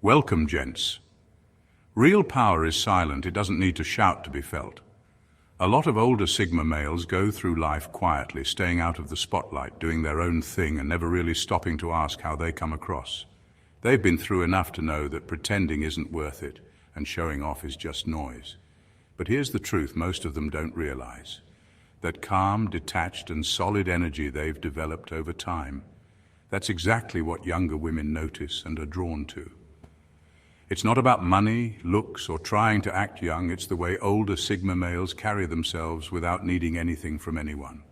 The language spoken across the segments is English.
Welcome, gents. Real power is silent, it doesn't need to shout to be felt. A lot of older Sigma males go through life quietly, staying out of the spotlight, doing their own thing and never really stopping to ask how they come across. They've been through enough to know that pretending isn't worth it and showing off is just noise. But here's the truth most of them don't realize. That calm, detached and solid energy they've developed over time, that's exactly what younger women notice and are drawn to. It's not about money, looks, or trying to act young. It's the way older Sigma males carry themselves without needing anything from anyone.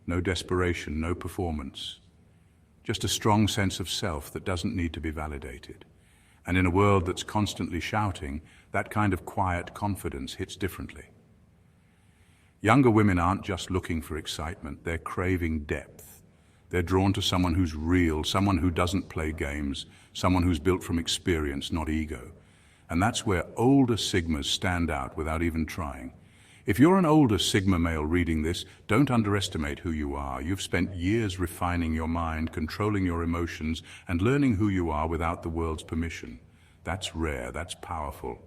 No desperation, no performance. Just a strong sense of self that doesn't need to be validated. And in a world that's constantly shouting, that kind of quiet confidence hits differently. Younger women aren't just looking for excitement, they're craving depth. They're drawn to someone who's real, someone who doesn't play games, someone who's built from experience, not ego. And that's where older Sigmas stand out without even trying. If you're an older Sigma male reading this, don't underestimate who you are. You've spent years refining your mind, controlling your emotions, and learning who you are without the world's permission. That's rare, that's powerful.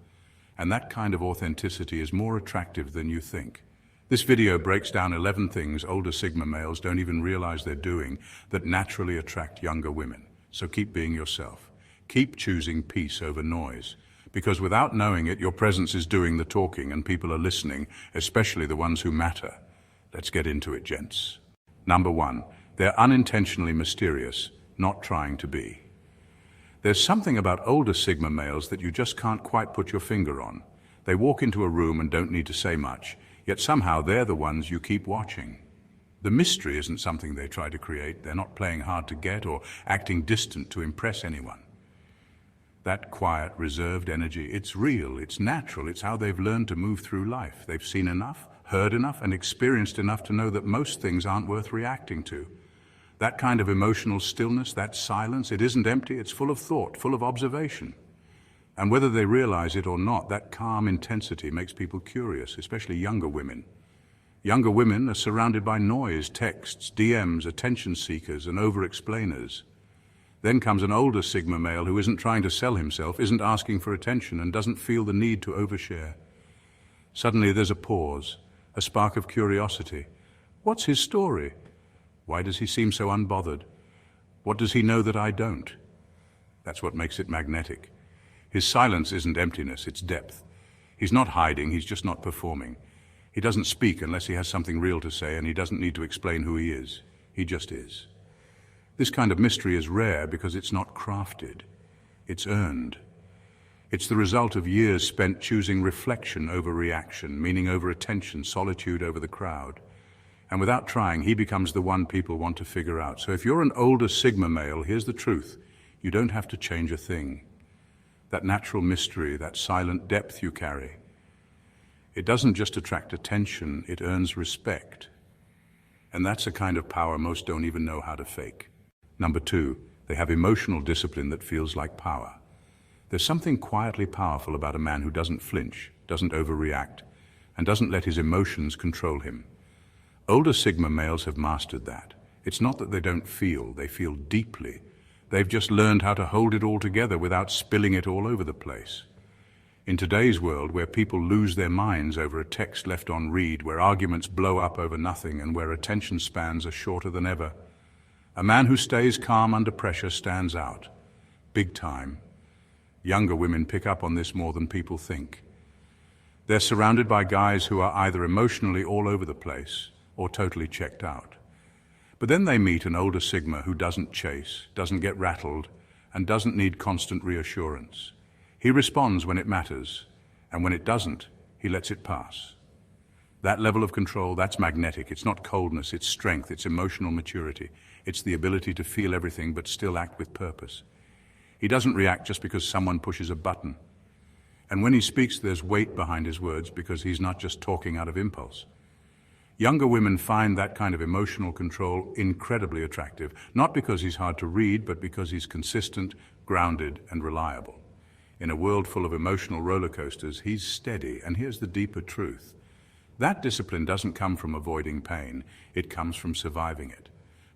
And that kind of authenticity is more attractive than you think. This video breaks down 11 things older Sigma males don't even realize they're doing that naturally attract younger women. So keep being yourself. Keep choosing peace over noise. Because without knowing it, your presence is doing the talking and people are listening, especially the ones who matter. Let's get into it, gents. Number 1, they're unintentionally mysterious, not trying to be. There's something about older Sigma males that you just can't quite put your finger on. They walk into a room and don't need to say much. Yet somehow they're the ones you keep watching. The mystery isn't something they try to create. They're not playing hard to get or acting distant to impress anyone. That quiet, reserved energy, it's real, it's natural, it's how they've learned to move through life. They've seen enough, heard enough, and experienced enough to know that most things aren't worth reacting to. That kind of emotional stillness, that silence, it isn't empty, it's full of thought, full of observation. And whether they realize it or not, that calm intensity makes people curious, especially younger women. Younger women are surrounded by noise, texts, DMs, attention seekers, and over-explainers. Then comes an older Sigma male who isn't trying to sell himself, isn't asking for attention, and doesn't feel the need to overshare. Suddenly there's a pause, a spark of curiosity. What's his story? Why does he seem so unbothered? What does he know that I don't? That's what makes it magnetic. His silence isn't emptiness, it's depth. He's not hiding, he's just not performing. He doesn't speak unless he has something real to say, and he doesn't need to explain who he is. He just is. This kind of mystery is rare because it's not crafted. It's earned. It's the result of years spent choosing reflection over reaction, meaning over attention, solitude over the crowd. And without trying, he becomes the one people want to figure out. So if you're an older Sigma male, here's the truth. You don't have to change a thing. That natural mystery, that silent depth you carry, it doesn't just attract attention, it earns respect. And that's a kind of power most don't even know how to fake. Number 2, they have emotional discipline that feels like power. There's something quietly powerful about a man who doesn't flinch, doesn't overreact, and doesn't let his emotions control him. Older Sigma males have mastered that. It's not that they don't feel, they feel deeply. They've just learned how to hold it all together without spilling it all over the place. In today's world, where people lose their minds over a text left on read, where arguments blow up over nothing, and where attention spans are shorter than ever, a man who stays calm under pressure stands out. Big time. Younger women pick up on this more than people think. They're surrounded by guys who are either emotionally all over the place or totally checked out. But then they meet an older Sigma who doesn't chase, doesn't get rattled, and doesn't need constant reassurance. He responds when it matters, and when it doesn't, he lets it pass. That level of control, that's magnetic. It's not coldness, it's strength, it's emotional maturity. It's the ability to feel everything but still act with purpose. He doesn't react just because someone pushes a button. And when he speaks, there's weight behind his words because he's not just talking out of impulse. Younger women find that kind of emotional control incredibly attractive, not because he's hard to read, but because he's consistent, grounded, and reliable. In a world full of emotional roller coasters, he's steady, and here's the deeper truth. That discipline doesn't come from avoiding pain, it comes from surviving it.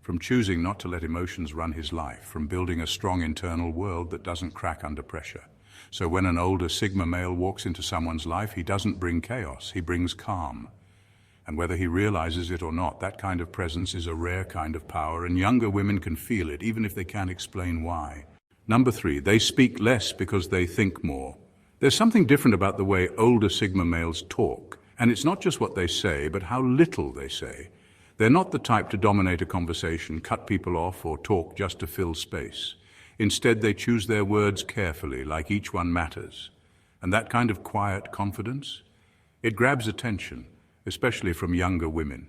from choosing not to let emotions run his life, from building a strong internal world that doesn't crack under pressure. So when an older Sigma male walks into someone's life, he doesn't bring chaos, he brings calm. And whether he realizes it or not, that kind of presence is a rare kind of power, and younger women can feel it, even if they can't explain why. Number 3, they speak less because they think more. There's something different about the way older Sigma males talk, and it's not just what they say, but how little they say. They're not the type to dominate a conversation, cut people off, or talk just to fill space. Instead, they choose their words carefully, like each one matters. And that kind of quiet confidence, it grabs attention, especially from younger women.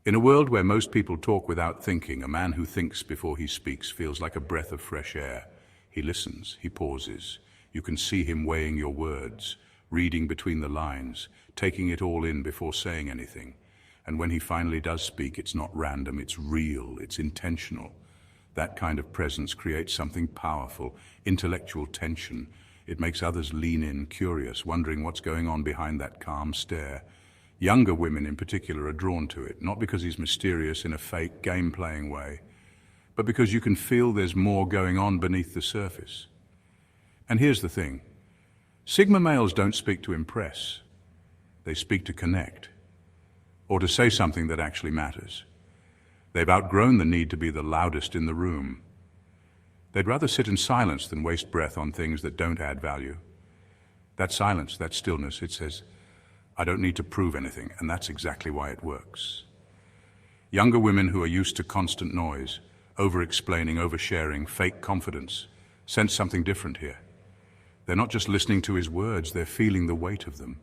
In a world where most people talk without thinking, a man who thinks before he speaks feels like a breath of fresh air. He listens, he pauses. You can see him weighing your words, reading between the lines, taking it all in before saying anything. And when he finally does speak, it's not random, it's real, it's intentional. That kind of presence creates something powerful, intellectual tension. It makes others lean in, curious, wondering what's going on behind that calm stare. Younger women in particular are drawn to it, not because he's mysterious in a fake, game-playing way, but because you can feel there's more going on beneath the surface. And here's the thing. Sigma males don't speak to impress. They speak to connect, or to say something that actually matters. They've outgrown the need to be the loudest in the room. They'd rather sit in silence than waste breath on things that don't add value. That silence, that stillness, it says, I don't need to prove anything, and that's exactly why it works. Younger women who are used to constant noise, over-explaining, oversharing, fake confidence, sense something different here. They're not just listening to his words, they're feeling the weight of them.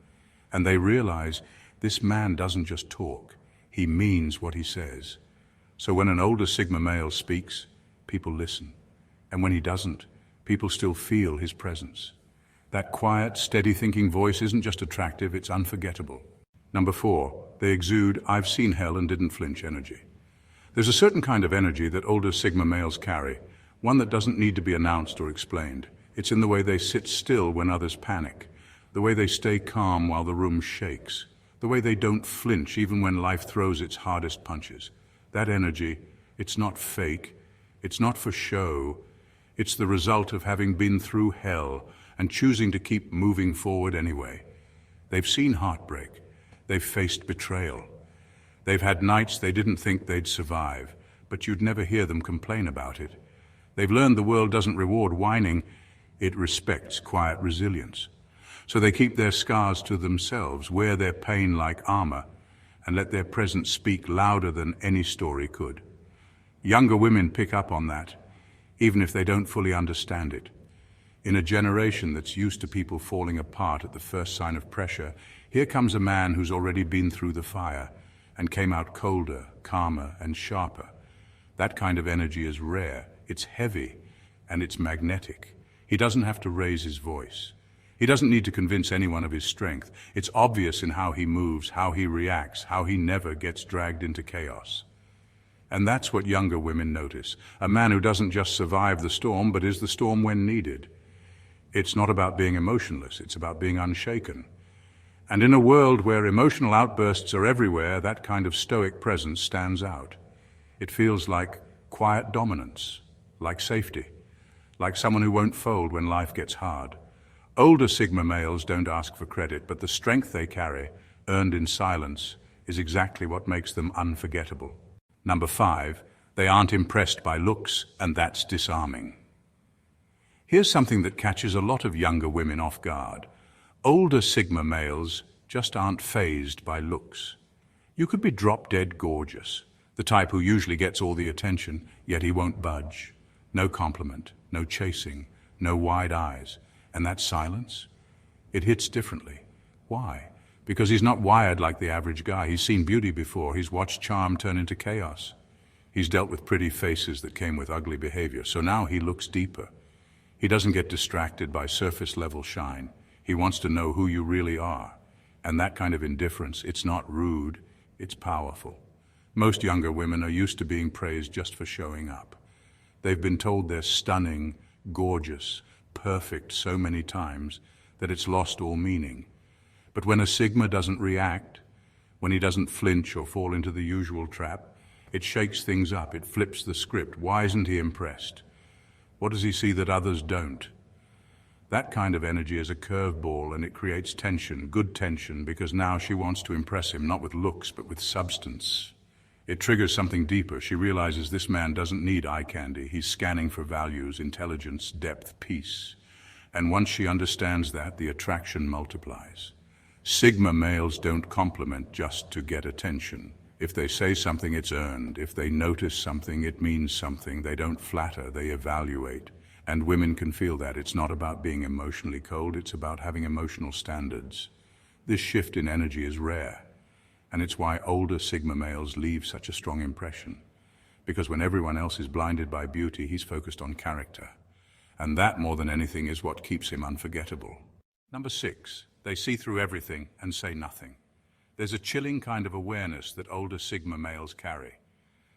And they realize this man doesn't just talk, he means what he says. So when an older Sigma male speaks, people listen. And when he doesn't, people still feel his presence. That quiet, steady thinking voice isn't just attractive, it's unforgettable. Number 4, they exude I've seen hell and didn't flinch energy. There's a certain kind of energy that older Sigma males carry, one that doesn't need to be announced or explained. It's in the way they sit still when others panic, the way they stay calm while the room shakes, the way they don't flinch even when life throws its hardest punches. That energy, it's not fake, it's not for show, it's the result of having been through hell and choosing to keep moving forward anyway. They've seen heartbreak, they've faced betrayal, they've had nights they didn't think they'd survive, but you'd never hear them complain about it. They've learned the world doesn't reward whining, it respects quiet resilience. So they keep their scars to themselves, wear their pain like armor, and let their presence speak louder than any story could. Younger women pick up on that, even if they don't fully understand it. In a generation that's used to people falling apart at the first sign of pressure, here comes a man who's already been through the fire and came out colder, calmer, and sharper. That kind of energy is rare, it's heavy, and it's magnetic. He doesn't have to raise his voice. He doesn't need to convince anyone of his strength. It's obvious in how he moves, how he reacts, how he never gets dragged into chaos. And that's what younger women notice. A man who doesn't just survive the storm, but is the storm when needed. It's not about being emotionless, it's about being unshaken. And in a world where emotional outbursts are everywhere, that kind of stoic presence stands out. It feels like quiet dominance, like safety, like someone who won't fold when life gets hard. Older Sigma males don't ask for credit, but the strength they carry, earned in silence, is exactly what makes them unforgettable. Number 5, they aren't impressed by looks, and that's disarming. Here's something that catches a lot of younger women off guard. Older Sigma males just aren't fazed by looks. You could be drop-dead gorgeous, the type who usually gets all the attention, yet he won't budge. No compliment, no chasing, no wide eyes. And that silence, it hits differently. Why? Because he's not wired like the average guy. He's seen beauty before. He's watched charm turn into chaos. He's dealt with pretty faces that came with ugly behavior. So now he looks deeper. He doesn't get distracted by surface-level shine. He wants to know who you really are. And that kind of indifference, it's not rude, it's powerful. Most younger women are used to being praised just for showing up. They've been told they're stunning, gorgeous, perfect so many times that it's lost all meaning. But when a Sigma doesn't react, when he doesn't flinch or fall into the usual trap, It shakes things up, it flips the script. Why isn't he impressed? What does he see that others don't? That kind of energy is a curveball, and it creates tension, good tension, because now she wants to impress him, not with looks, but with substance. It triggers something deeper. She realizes this man doesn't need eye candy. He's scanning for values, intelligence, depth, peace. And once she understands that, the attraction multiplies. Sigma males don't compliment just to get attention. If they say something, it's earned. If they notice something, it means something. They don't flatter, they evaluate. And women can feel that. It's not about being emotionally cold, it's about having emotional standards. This shift in energy is rare, and it's why older Sigma males leave such a strong impression. Because when everyone else is blinded by beauty, he's focused on character. And that, more than anything, is what keeps him unforgettable. Number 6, they see through everything and say nothing. There's a chilling kind of awareness that older Sigma males carry.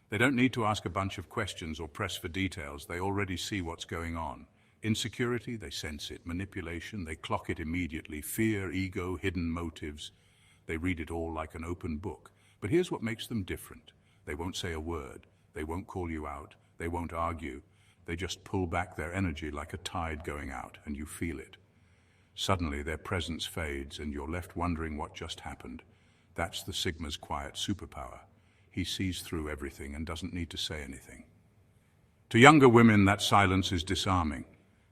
They don't need to ask a bunch of questions or press for details. They already see what's going on. Insecurity, they sense it. Manipulation, they clock it immediately. Fear, ego, hidden motives, they read it all like an open book. But here's what makes them different. They won't say a word. They won't call you out. They won't argue. They just pull back their energy like a tide going out, and you feel it. Suddenly, their presence fades, and you're left wondering what just happened. That's the Sigma's quiet superpower. He sees through everything and doesn't need to say anything. To younger women, that silence is disarming.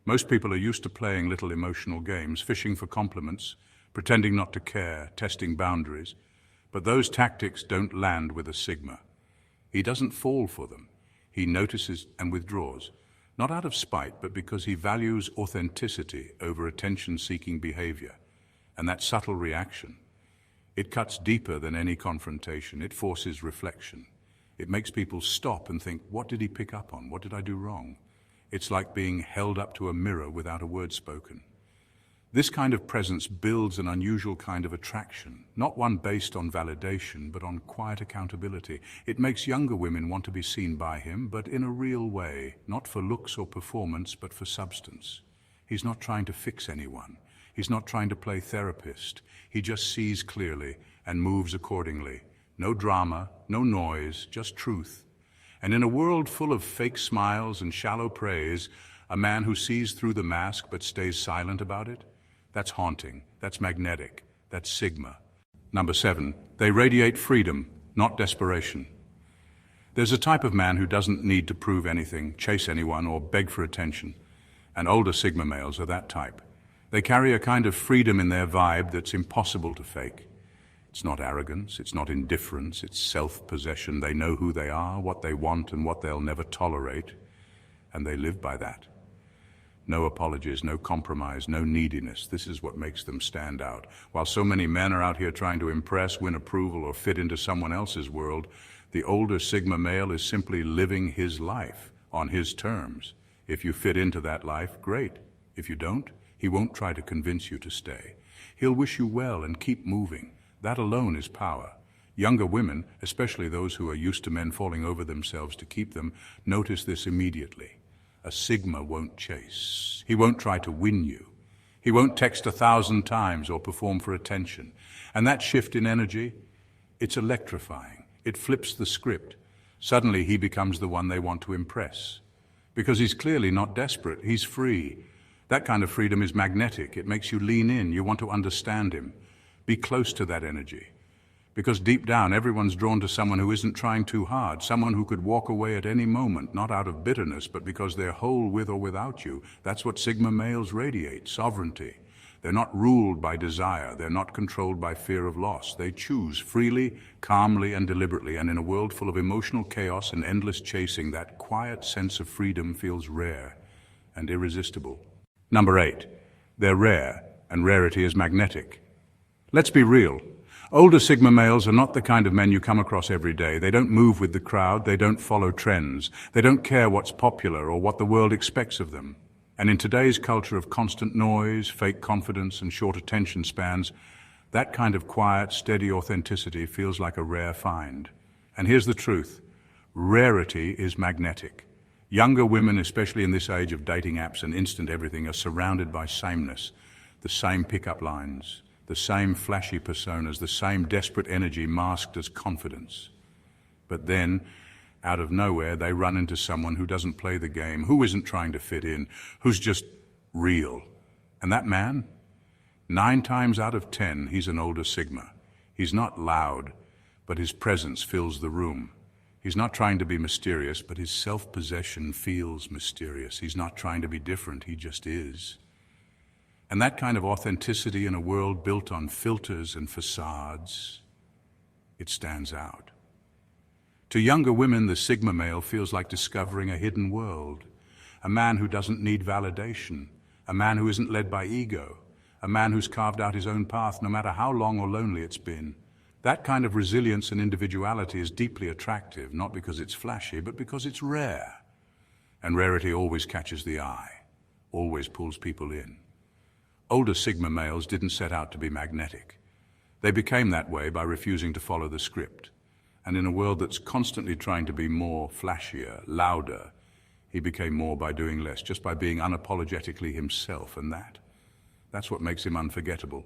Most people are used to playing little emotional games, fishing for compliments, pretending not to care, testing boundaries. But those tactics don't land with a Sigma. He doesn't fall for them. He notices and withdraws, not out of spite, but because he values authenticity over attention-seeking behavior. And that subtle reaction, it cuts deeper than any confrontation. It forces reflection. It makes people stop and think, what did he pick up on? What did I do wrong? It's like being held up to a mirror without a word spoken. This kind of presence builds an unusual kind of attraction, not one based on validation, but on quiet accountability. It makes younger women want to be seen by him, but in a real way, not for looks or performance, but for substance. He's not trying to fix anyone. He's not trying to play therapist. He just sees clearly and moves accordingly. No drama, no noise, just truth. And in a world full of fake smiles and shallow praise, a man who sees through the mask but stays silent about it, that's haunting, that's magnetic, that's Sigma. Number 7, they radiate freedom, not desperation. There's a type of man who doesn't need to prove anything, chase anyone, or beg for attention. And older Sigma males are that type. They carry a kind of freedom in their vibe that's impossible to fake. It's not arrogance, it's not indifference, it's self-possession. They know who they are, what they want, and what they'll never tolerate, and they live by that. No apologies, no compromise, no neediness. This is what makes them stand out. While so many men are out here trying to impress, win approval, or fit into someone else's world, the older Sigma male is simply living his life on his terms. If you fit into that life, great. If you don't, he won't try to convince you to stay. He'll wish you well and keep moving. That alone is power. Younger women, especially those who are used to men falling over themselves to keep them, notice this immediately. A Sigma won't chase. He won't try to win you. He won't text 1,000 times or perform for attention. And that shift in energy, it's electrifying. It flips the script. Suddenly he becomes the one they want to impress. Because he's clearly not desperate. He's free. That kind of freedom is magnetic. It makes you lean in. You want to understand him. Be close to that energy. Because deep down, everyone's drawn to someone who isn't trying too hard, someone who could walk away at any moment, not out of bitterness, but because they're whole with or without you. That's what Sigma males radiate, sovereignty. They're not ruled by desire. They're not controlled by fear of loss. They choose freely, calmly, and deliberately. And in a world full of emotional chaos and endless chasing, that quiet sense of freedom feels rare and irresistible. Number 8, they're rare, and rarity is magnetic. Let's be real. Older Sigma males are not the kind of men you come across every day. They don't move with the crowd. They don't follow trends. They don't care what's popular or what the world expects of them. And in today's culture of constant noise, fake confidence, and short attention spans, that kind of quiet, steady authenticity feels like a rare find. And here's the truth. Rarity is magnetic. Younger women, especially in this age of dating apps and instant everything, are surrounded by sameness, the same pickup lines, the same flashy personas, the same desperate energy masked as confidence. But then, Out of nowhere, they run into someone who doesn't play the game, who isn't trying to fit in, who's just real. And that man? 9 times out of 10, he's an older Sigma. He's not loud, but his presence fills the room. He's not trying to be mysterious, but his self-possession feels mysterious. He's not trying to be different, he just is. And that kind of authenticity in a world built on filters and facades, it stands out. To younger women, the Sigma male feels like discovering a hidden world. A man who doesn't need validation. A man who isn't led by ego. A man who's carved out his own path no matter how long or lonely it's been. That kind of resilience and individuality is deeply attractive, not because it's flashy, but because it's rare. And rarity always catches the eye, always pulls people in. Older Sigma males didn't set out to be magnetic. They became that way by refusing to follow the script. And in a world that's constantly trying to be more, flashier, louder, he became more by doing less, just by being unapologetically himself, and that's what makes him unforgettable.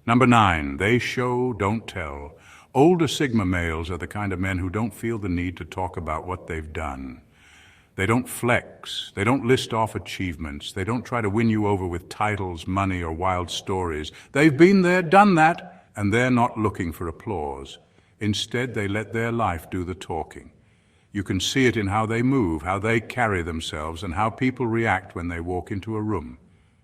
Number 9, they show, don't tell. Older Sigma males are the kind of men who don't feel the need to talk about what they've done. They don't flex. They don't list off achievements. They don't try to win you over with titles, money, or wild stories. They've been there, done that, and they're not looking for applause. Instead, they let their life do the talking. You can see it in how they move, how they carry themselves, and how people react when they walk into a room.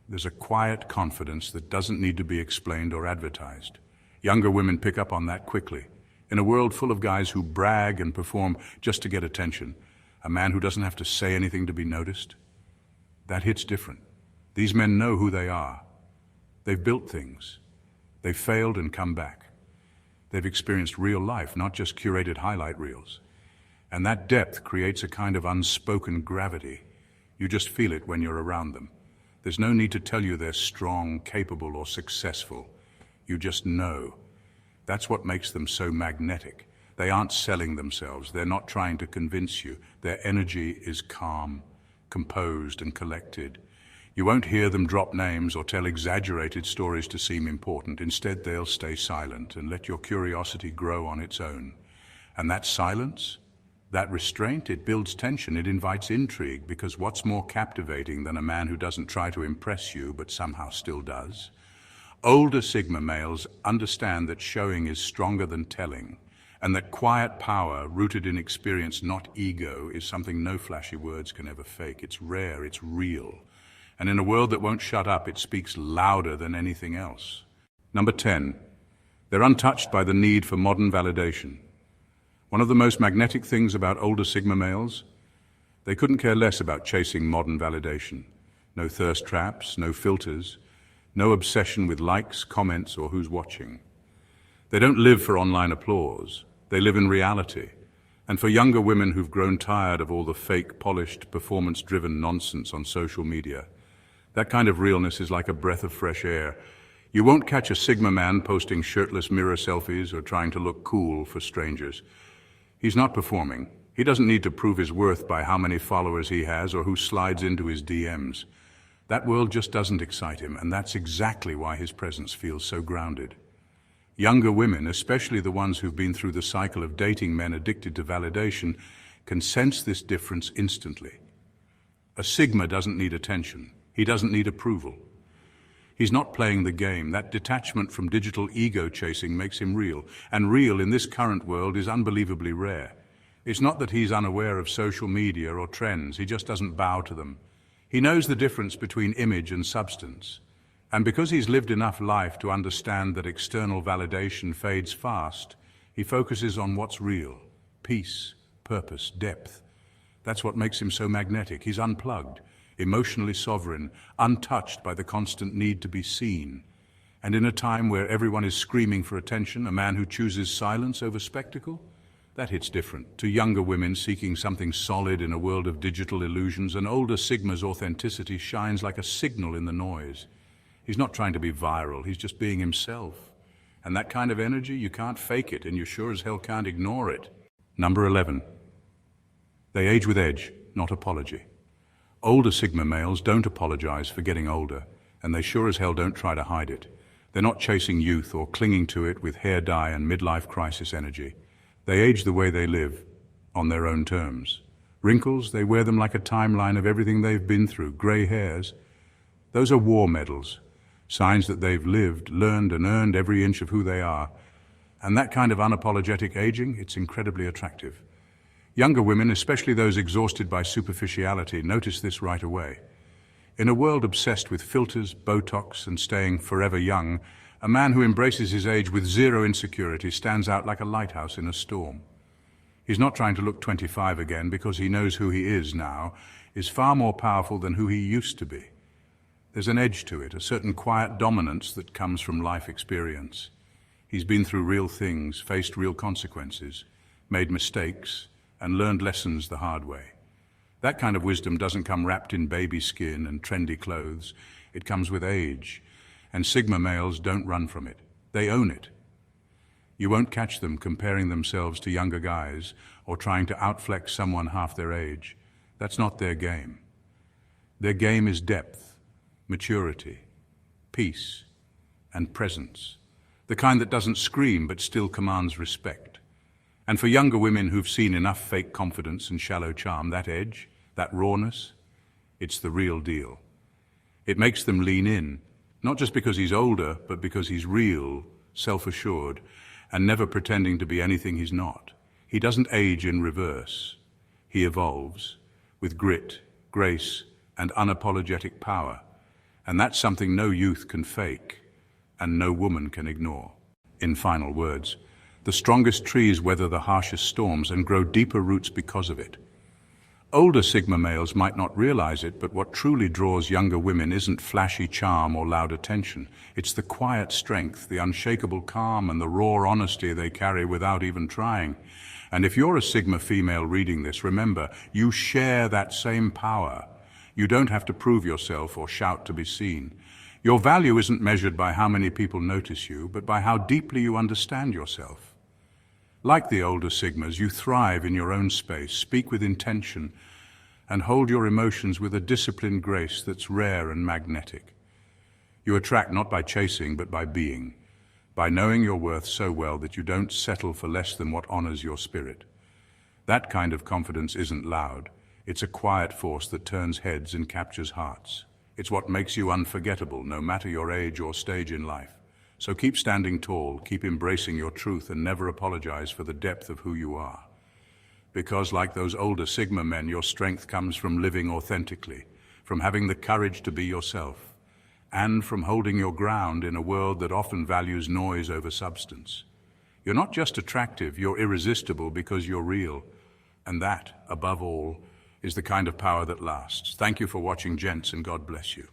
There's a quiet confidence that doesn't need to be explained or advertised. Younger women pick up on that quickly. In a world full of guys who brag and perform just to get attention, a man who doesn't have to say anything to be noticed, that hits different. These men know who they are. They've built things. They've failed and come back. They've experienced real life, not just curated highlight reels. And that depth creates a kind of unspoken gravity. You just feel it when you're around them. There's no need to tell you they're strong, capable, or successful. You just know. That's what makes them so magnetic. They aren't selling themselves. They're not trying to convince you. Their energy is calm, composed, and collected. You won't hear them drop names or tell exaggerated stories to seem important. Instead, they'll stay silent and let your curiosity grow on its own. And that silence, that restraint, it builds tension, it invites intrigue, because what's more captivating than a man who doesn't try to impress you but somehow still does? Older Sigma males understand that showing is stronger than telling, and that quiet power, rooted in experience, not ego, is something no flashy words can ever fake. It's rare, it's real. And in a world that won't shut up, it speaks louder than anything else. Number 10, they're untouched by the need for modern validation. One of the most magnetic things about older Sigma males, they couldn't care less about chasing modern validation. No thirst traps, no filters, no obsession with likes, comments, or who's watching. They don't live for online applause. They live in reality. And for younger women who've grown tired of all the fake, polished, performance-driven nonsense on social media, that kind of realness is like a breath of fresh air. You won't catch a Sigma man posting shirtless mirror selfies or trying to look cool for strangers. He's not performing. He doesn't need to prove his worth by how many followers he has or who slides into his DMs. That world just doesn't excite him, and that's exactly why his presence feels so grounded. Younger women, especially the ones who've been through the cycle of dating men addicted to validation, can sense this difference instantly. A Sigma doesn't need attention. He doesn't need approval. He's not playing the game. That detachment from digital ego chasing makes him real. And real in this current world is unbelievably rare. It's not that he's unaware of social media or trends. He just doesn't bow to them. He knows the difference between image and substance. And because he's lived enough life to understand that external validation fades fast, he focuses on what's real: peace, purpose, depth. That's what makes him so magnetic. He's unplugged, emotionally sovereign, untouched by the constant need to be seen. And in a time where everyone is screaming for attention, a man who chooses silence over spectacle, that hits different. To younger women seeking something solid in a world of digital illusions, an older Sigma's authenticity shines like a signal in the noise. He's not trying to be viral, he's just being himself. And that kind of energy, you can't fake it, and you sure as hell can't ignore it. Number 11. They age with edge, not apology. Older Sigma males don't apologize for getting older, and they sure as hell don't try to hide it. They're not chasing youth or clinging to it with hair dye and midlife crisis energy. They age the way they live, on their own terms. Wrinkles, they wear them like a timeline of everything they've been through. Grey hairs, those are war medals, signs that they've lived, learned and earned every inch of who they are. And that kind of unapologetic aging, it's incredibly attractive. Younger women, especially those exhausted by superficiality, notice this right away. In a world obsessed with filters, Botox and staying forever young, a man who embraces his age with zero insecurity stands out like a lighthouse in a storm. He's not trying to look 25 again because he knows who he is now, is far more powerful than who he used to be. There's an edge to it, a certain quiet dominance that comes from life experience. He's been through real things, faced real consequences, made mistakes, and learned lessons the hard way. That kind of wisdom doesn't come wrapped in baby skin and trendy clothes. It comes with age, and Sigma males don't run from it. They own it. You won't catch them comparing themselves to younger guys or trying to outflex someone half their age. That's not their game. Their game is depth, maturity, peace, and presence. The kind that doesn't scream but still commands respect. And for younger women who've seen enough fake confidence and shallow charm, that edge, that rawness, it's the real deal. It makes them lean in, not just because he's older, but because he's real, self-assured, and never pretending to be anything he's not. He doesn't age in reverse. He evolves with grit, grace, and unapologetic power. And that's something no youth can fake, and no woman can ignore. In final words, the strongest trees weather the harshest storms and grow deeper roots because of it. Older Sigma males might not realize it, but what truly draws younger women isn't flashy charm or loud attention. It's the quiet strength, the unshakable calm, and the raw honesty they carry without even trying. And if you're a Sigma female reading this, remember, you share that same power. You don't have to prove yourself or shout to be seen. Your value isn't measured by how many people notice you, but by how deeply you understand yourself. Like the older Sigmas, you thrive in your own space, speak with intention, and hold your emotions with a disciplined grace that's rare and magnetic. You attract not by chasing, but by being, by knowing your worth so well that you don't settle for less than what honors your spirit. That kind of confidence isn't loud. It's a quiet force that turns heads and captures hearts. It's what makes you unforgettable, no matter your age or stage in life. So keep standing tall, keep embracing your truth, and never apologize for the depth of who you are. Because like those older Sigma men, your strength comes from living authentically, from having the courage to be yourself, and from holding your ground in a world that often values noise over substance. You're not just attractive, you're irresistible because you're real. And that, above all, is the kind of power that lasts. Thank you for watching, gents, and God bless you.